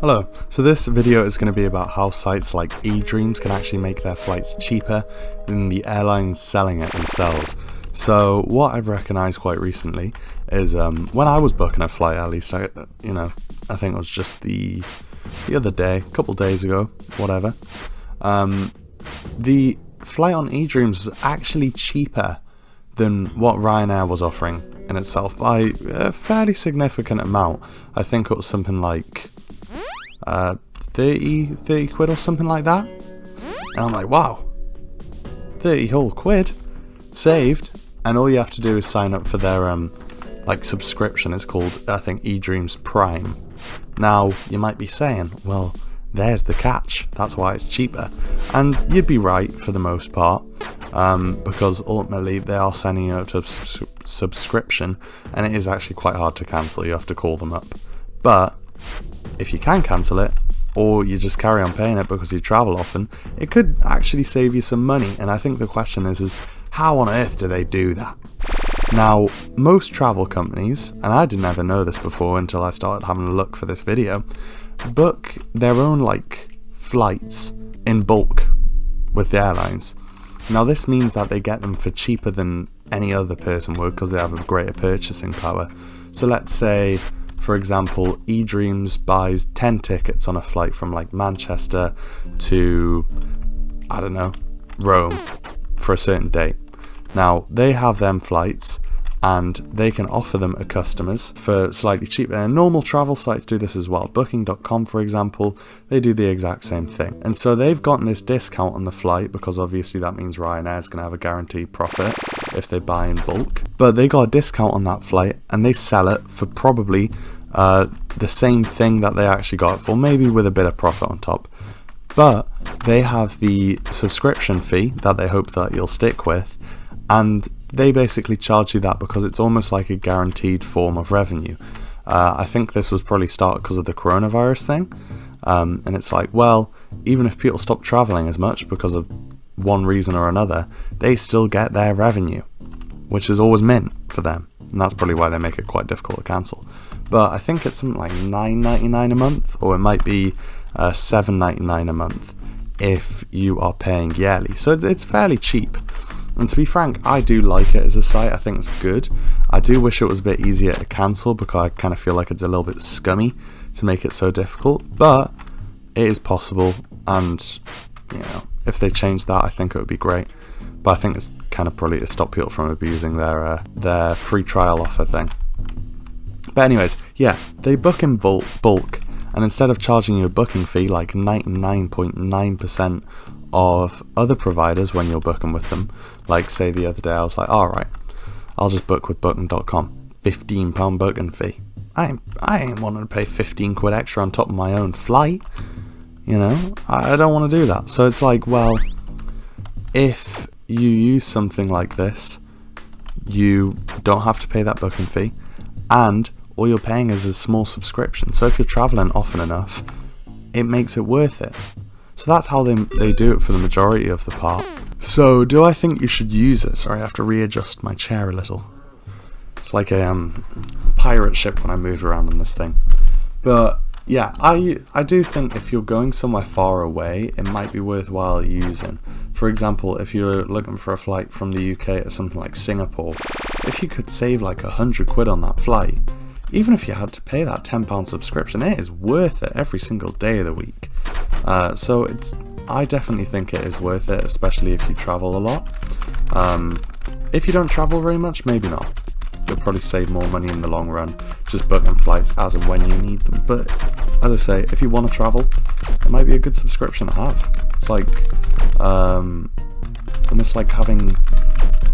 Hello, so this video is going to be about how sites like eDreams can actually make their flights cheaper than the airlines selling it themselves. So what I've recognised quite recently is when I was booking a flight, at least, I think it was just the other day, a couple days ago, whatever, the flight on eDreams was actually cheaper than what Ryanair was offering in itself by a fairly significant amount. I think it was something like 30 quid or something like that, and I'm like, wow, 30 whole quid saved. And all you have to do is sign up for their subscription. It's called, I think, eDreams Prime. Now you might be saying, well, there's the catch, that's why it's cheaper, and you'd be right for the most part, because ultimately they are signing you up to a subscription, and it is actually quite hard to cancel. You have to call them up. But if you can cancel it, or you just carry on paying it because you travel often, it could actually save you some money. And I think the question is how on earth do they do that? Now, most travel companies, and I didn't ever know this before until I started having a look for this video, book their own flights in bulk with the airlines. Now this means that they get them for cheaper than any other person would because they have a greater purchasing power. So let's say, for example, eDreams buys 10 tickets on a flight from Manchester to, I don't know, Rome for a certain date. Now they have them flights and they can offer them to customers for slightly cheaper, and normal travel sites do this as well. Booking.com, for example, they do the exact same thing. And so they've gotten this discount on the flight because obviously that means Ryanair is going to have a guaranteed profit if they buy in bulk. But they got a discount on that flight and they sell it for probably the same thing that they actually got it for, maybe with a bit of profit on top. But they have the subscription fee that they hope that you'll stick with, and they basically charge you that because it's almost like a guaranteed form of revenue. I think this was probably started because of the coronavirus thing, and it's like, well, even if people stop traveling as much because of one reason or another, they still get their revenue, which is always mint for them, and that's probably why they make it quite difficult to cancel. But I think it's something like $9.99 a month, or it might be $7.99 a month if you are paying yearly. So it's fairly cheap. And to be frank, I do like it as a site. I think it's good. I do wish it was a bit easier to cancel because I kind of feel like it's a little bit scummy to make it so difficult. But it is possible, and if they change that, I think it would be great. But I think it's kind of probably to stop people from abusing their free trial offer thing. But anyways, yeah, they book in bulk, and instead of charging you a booking fee like 99.9% of other providers when you're booking with them, like say the other day I was like, alright, I'll just book with booking.com, £15 booking fee. I ain't wanting to pay 15 quid extra on top of my own flight, I don't want to do that. So it's like, well, if you use something like this, you don't have to pay that booking fee, and all you're paying is a small subscription. So if you're traveling often enough, it makes it worth it. So that's how they do it for the majority of the part. So do I think you should use it? Sorry, I have to readjust my chair a little. It's like a pirate ship when I move around on this thing. But yeah, I do think if you're going somewhere far away, it might be worthwhile using. For example, if you're looking for a flight from the UK to something like Singapore, if you could save like 100 quid on that flight, even if you had to pay that £10 subscription, it is worth it every single day of the week. So I definitely think it is worth it, especially if you travel a lot. If you don't travel very much, maybe not. You'll probably save more money in the long run just booking flights as and when you need them. But as I say, if you want to travel, it might be a good subscription to have. It's like almost like having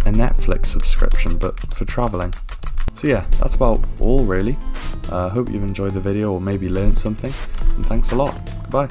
a Netflix subscription but for traveling. So yeah, that's about all really. Hope you've enjoyed the video or maybe learned something, and thanks a lot. Goodbye.